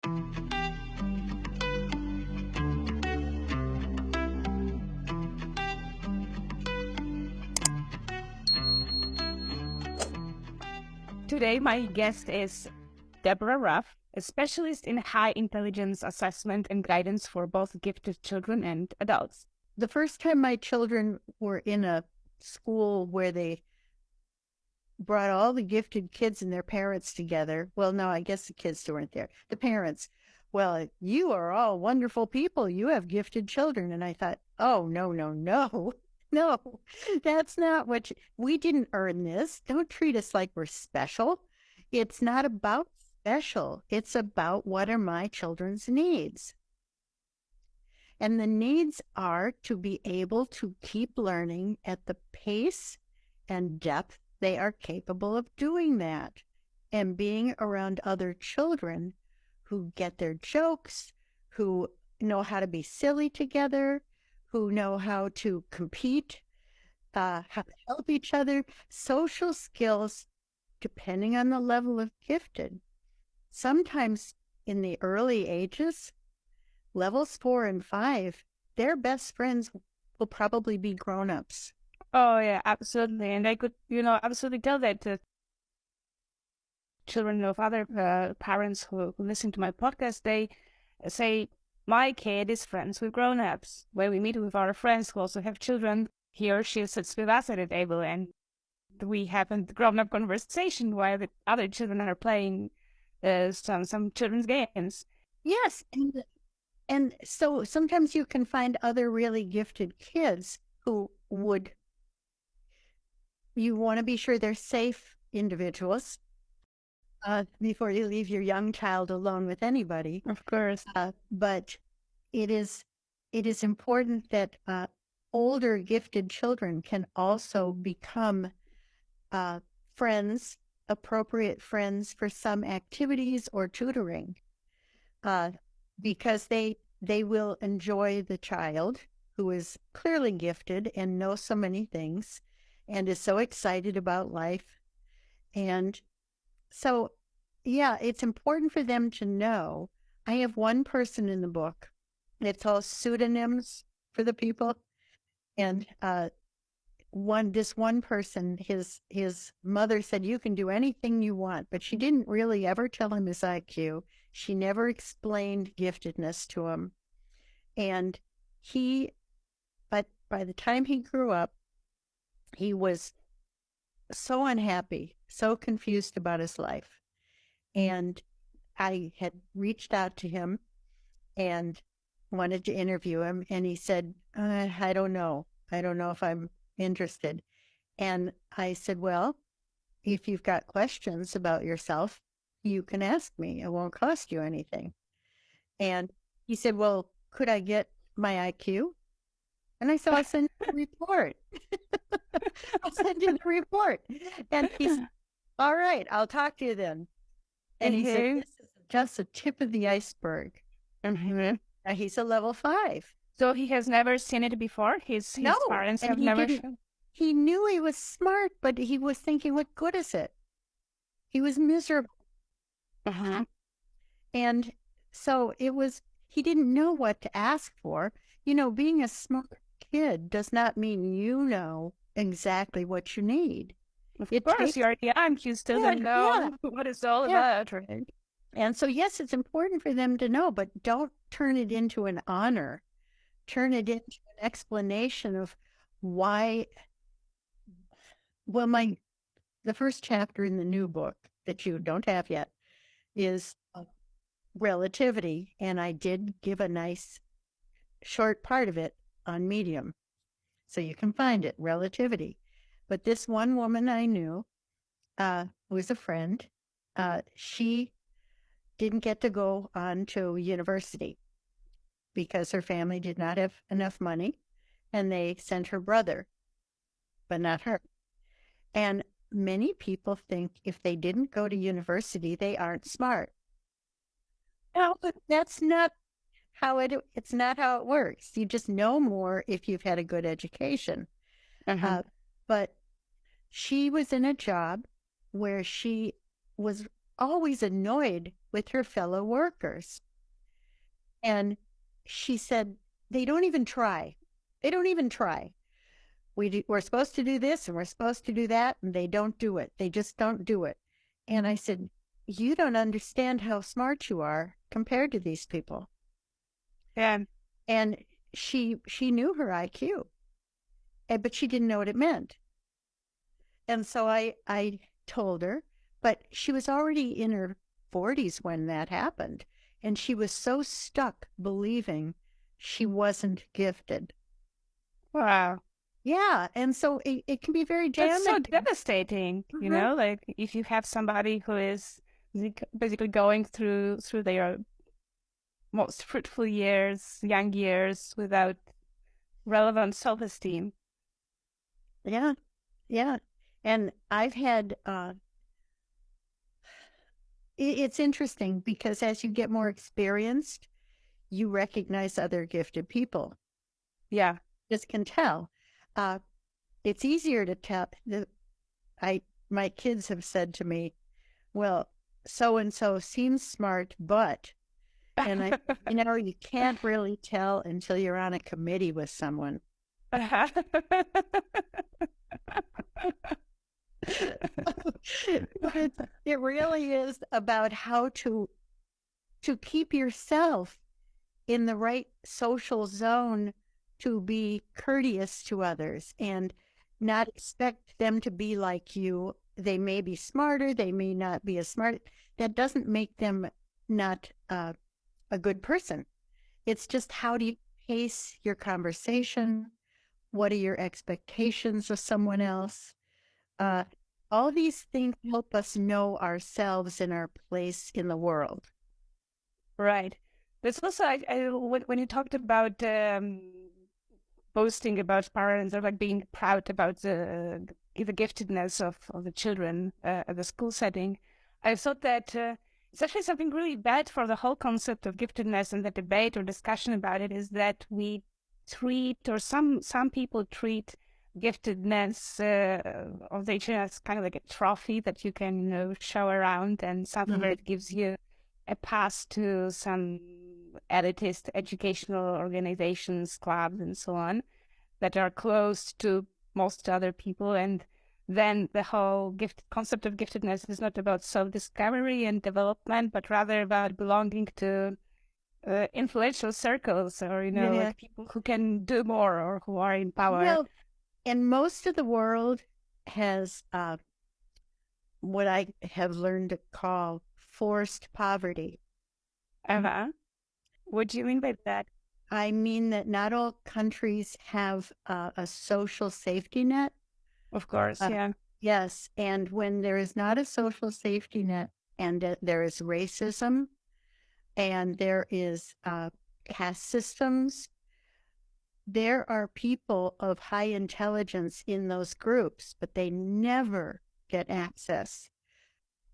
Today, my guest is Deborah Ruf, a specialist in high intelligence assessment and guidance for both gifted children and adults. The first time my children were in a school where they brought all the gifted kids and their parents together. Well, no, I guess the kids weren't there. The parents, well, you are all wonderful people. You have gifted children. And I thought, oh, no, no, no. No, that's not what we didn't earn this. Don't treat us like we're special. It's not about special. It's about what are my children's needs. And the needs are to be able to keep learning at the pace and depth they are capable of doing that, and being around other children who get their jokes, who know how to be silly together, who know how to compete, how to help each other, social skills, depending on the level of gifted. Sometimes in the early ages, levels 4 and 5, their best friends will probably be grown-ups. Oh, yeah, absolutely. And I could, absolutely tell that to children of other parents who listen to my podcast. They say, my kid is friends with grown-ups. When we meet with our friends who also have children, he or she sits with us at a table and we have a grown-up conversation while the other children are playing some children's games. Yes, and so sometimes you can find other really gifted kids who you want to be sure they're safe individuals before you leave your young child alone with anybody. Of course. But it is important that older gifted children can also become friends, appropriate friends for some activities or tutoring, because they will enjoy the child who is clearly gifted and knows so many things and is so excited about life. And so, yeah, it's important for them to know. I have one person in the book. It's all pseudonyms for the people. And this one person, his mother said, you can do anything you want, but she didn't really ever tell him his IQ. She never explained giftedness to him. And but by the time he grew up, he was so unhappy, so confused about his life. And I had reached out to him and wanted to interview him. And he said, I don't know. I don't know if I'm interested. And I said, well, if you've got questions about yourself, you can ask me. It won't cost you anything. And he said, well, could I get my IQ? And I said, I'll send you the report. I'll send you the report. And he said, all right, I'll talk to you then. And he said, this is just the tip of the iceberg. Mm-hmm. He's a level 5. So he has never seen it before? His parents have never shown? He knew he was smart, but he was thinking, what good is it? He was miserable. Uh-huh. And so he didn't know what to ask for. Being a smart kid does not mean you know exactly what you need. Of course, you're young. You still don't know what it's all about, right? And so, yes, it's important for them to know, but don't turn it into an honor. Turn it into an explanation of why. Well, the first chapter in the new book that you don't have yet is relativity, and I did give a nice short part of it on Medium, so you can find it, relativity. But this one woman I knew, who was a friend, she didn't get to go on to university because her family did not have enough money, and they sent her brother, but not her. And many people think if they didn't go to university, they aren't smart. No, but that's not how it's not how it works. You just know more if you've had a good education. Uh-huh. But she was in a job where she was always annoyed with her fellow workers. And she said, they don't even try. They don't even try. We're supposed to do this and we're supposed to do that, and they don't do it. They just don't do it. And I said, you don't understand how smart you are compared to these people. Yeah. And she knew her IQ, but she didn't know what it meant. And so I told her, but she was already in her 40s when that happened. And she was so stuck believing she wasn't gifted. Wow. Yeah. And so it can be very damaging. That's so devastating, you know, like if you have somebody who is basically going through their most fruitful years, young years, without relevant self-esteem. Yeah. Yeah. And I've had, it's interesting because as you get more experienced, you recognize other gifted people. Yeah. Just can tell. It's easier to tell. My kids have said to me, well, so and so seems smart, but, and you can't really tell until you're on a committee with someone. But it really is about how to keep yourself in the right social zone to be courteous to others and not expect them to be like you. They may be smarter, they may not be as smart. That doesn't make them not a good person. It's just how do you pace your conversation? What are your expectations of someone else? All these things help us know ourselves and our place in the world. Right. There's also, when you talked about boasting about parents or like being proud about the giftedness of the children at the school setting, I thought that it's actually something really bad for the whole concept of giftedness and the debate or discussion about it is that we treat, or some people treat giftedness of the children as kind of like a trophy that you can show around, and something where it gives you a pass to some elitist educational organizations, clubs, and so on that are close to most other people. And then the whole concept of giftedness is not about self-discovery and development, but rather about belonging to influential circles, or like people who can do more or who are in power. Well, and most of the world has what I have learned to call forced poverty. What do you mean by that? I mean that not all countries have a social safety net. Of course, yeah. Yes, and when there is not a social safety net and there is racism and there is caste systems, there are people of high intelligence in those groups, but they never get access.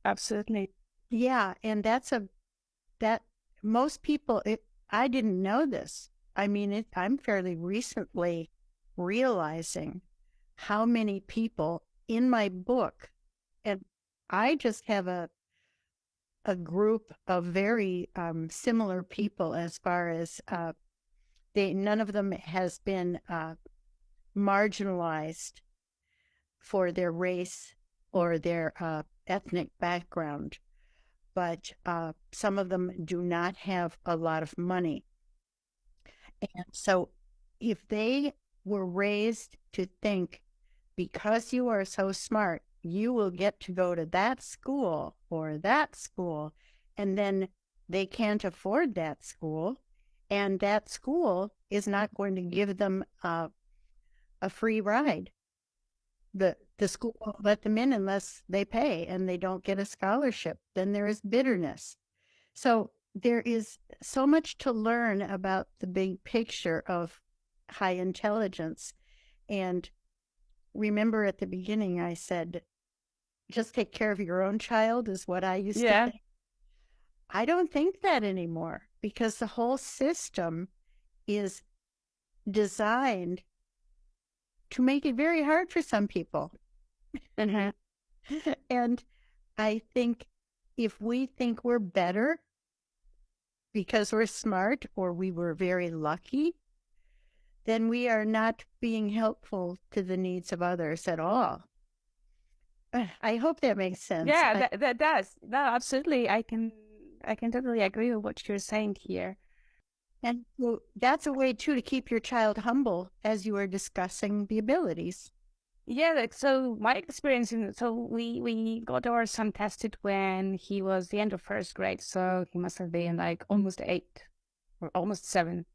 Absolutely. Yeah, and that most people, I didn't know this. I mean, I'm fairly recently realizing how many people in my book, and I just have a group of very similar people as far as none of them has been marginalized for their race or their ethnic background, but some of them do not have a lot of money. And so if they were raised to think, because you are so smart, you will get to go to that school or that school, and then they can't afford that school, and that school is not going to give them a free ride. The school won't let them in unless they pay, and they don't get a scholarship. Then there is bitterness. So there is so much to learn about the big picture of high intelligence. And remember at the beginning, I said, just take care of your own child is what I used to think. I don't think that anymore because the whole system is designed to make it very hard for some people. And I think if we think we're better because we're smart or we were very lucky, then we are not being helpful to the needs of others at all. I hope that makes sense. Yeah, that does. No, absolutely. I can totally agree with what you're saying here. And so that's a way, too, to keep your child humble as you are discussing the abilities. Yeah, like, so my experience so we got our son tested when he was the end of first grade, so he must have been like almost 8 or almost 7,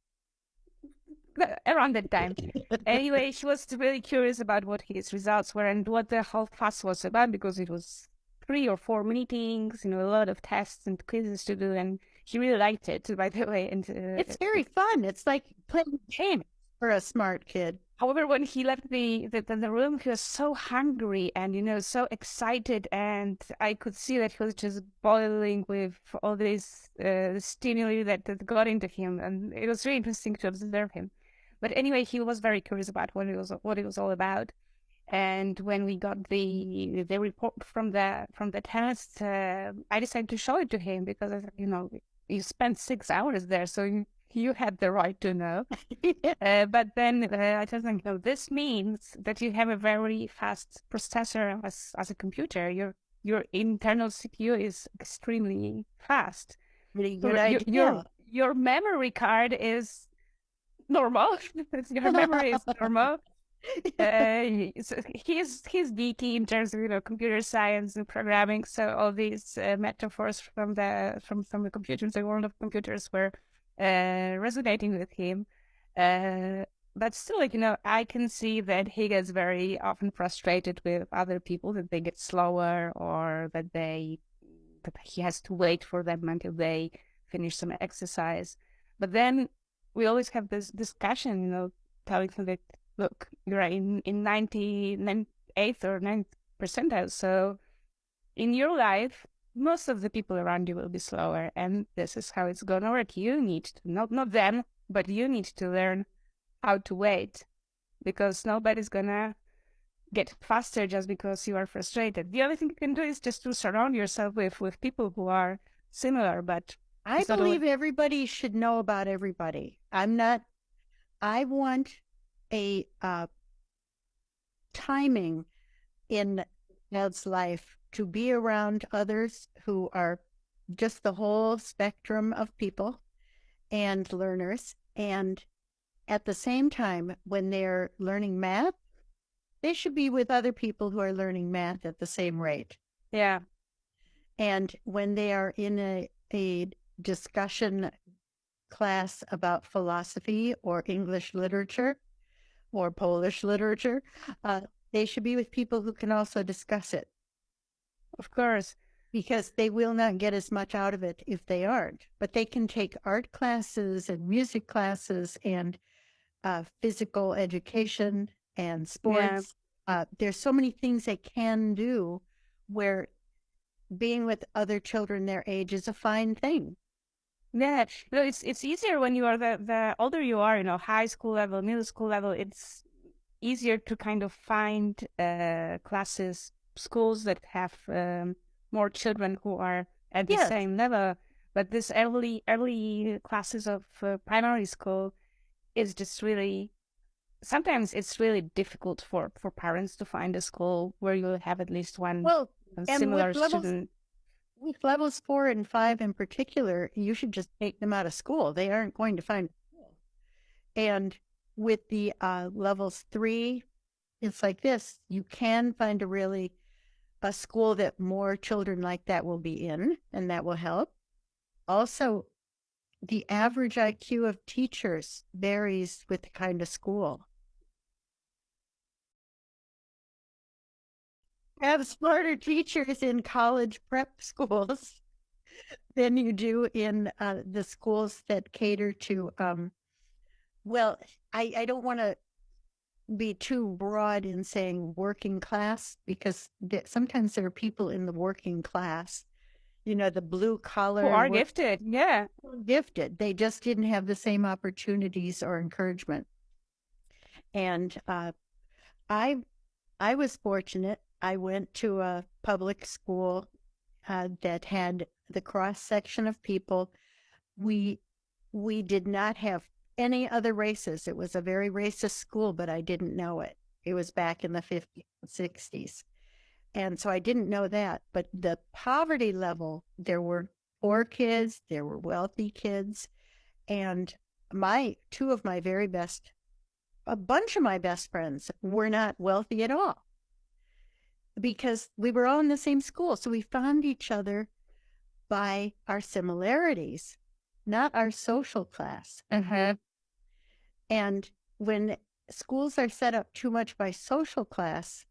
around that time. Anyway, she was really curious about what his results were and what the whole fuss was about, because it was 3 or 4 meetings, a lot of tests and quizzes to do, and he really liked it, by the way. And it's very fun. It's like playing games for a smart kid. However, when he left the room, he was so hungry and, so excited. And I could see that he was just boiling with all this stimuli that got into him. And it was really interesting to observe him. But anyway, he was very curious about what it was all about. And when we got the report from the test, I decided to show it to him, because I said, you spent 6 hours there, so you had the right to know. But then I told him, this means that you have a very fast processor as a computer. Your internal CPU is extremely fast. Really good idea. Your memory card is normal. Your memory is normal. So he's geeky in terms of computer science and programming. So all these metaphors from the computers, the world of computers, were resonating with him. But still, I can see that he gets very often frustrated with other people, that they get slower, or that he has to wait for them until they finish some exercise. But then we always have this discussion, telling him that, look, you're in 98th or 9th percentile. So in your life, most of the people around you will be slower, and this is how it's going to work. You need to, not them, but you need to learn how to wait, because nobody's going to get faster just because you are frustrated. The only thing you can do is just to surround yourself with people who are similar. But I believe everybody should know about everybody. I want a timing in child's life to be around others who are just the whole spectrum of people and learners. And at the same time, when they're learning math, they should be with other people who are learning math at the same rate. Yeah. And when they are in a discussion class about philosophy or English literature or Polish literature, they should be with people who can also discuss it. Of course. Because they will not get as much out of it if they aren't. But they can take art classes and music classes and physical education and sports. Yeah. There's so many things they can do where being with other children their age is a fine thing. Yeah, it's easier when you are the older you are, high school level, middle school level. It's easier to kind of find classes, schools that have more children who are at the same level. But this early classes of primary school is just really, sometimes it's really difficult for parents to find a school where you have at least one similar student. With levels 4 and 5 in particular, you should just take them out of school. They aren't going to find school. And with the levels 3, it's like this. You can find a school that more children like that will be in, and that will help. Also, the average IQ of teachers varies with the kind of school. Have smarter teachers in college prep schools than you do in the schools that cater to, I don't want to be too broad in saying working class, because sometimes there are people in the working class, the blue collar. Who are gifted, yeah. Gifted. They just didn't have the same opportunities or encouragement. And I was fortunate. I went to a public school that had the cross section of people. We did not have any other races. It was a very racist school, but I didn't know it. It was back in the 50s, 60s. And so I didn't know that. But the poverty level, there were poor kids, there were wealthy kids. And two of my very best, a bunch of my best friends were not wealthy at all because we were all in the same school. So we found each other by our similarities, not our social class. And when schools are set up too much by social class,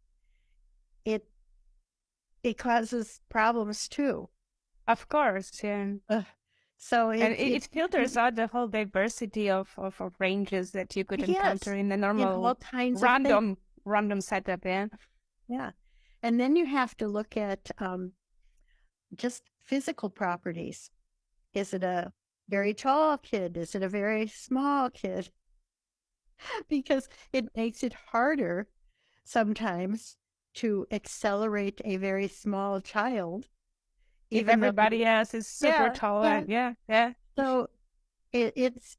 it causes problems too. Of course, yeah. So it filters out the whole diversity of ranges that you could encounter in the normal all kinds random setup. Yeah. And then you have to look at just physical properties. Is it a very tall kid? Is it a very small kid? Because it makes it harder sometimes to accelerate a very small child. If everybody else is super tall. Yeah. So it's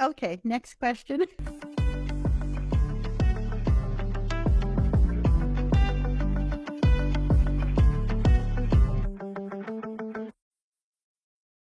okay. Next question.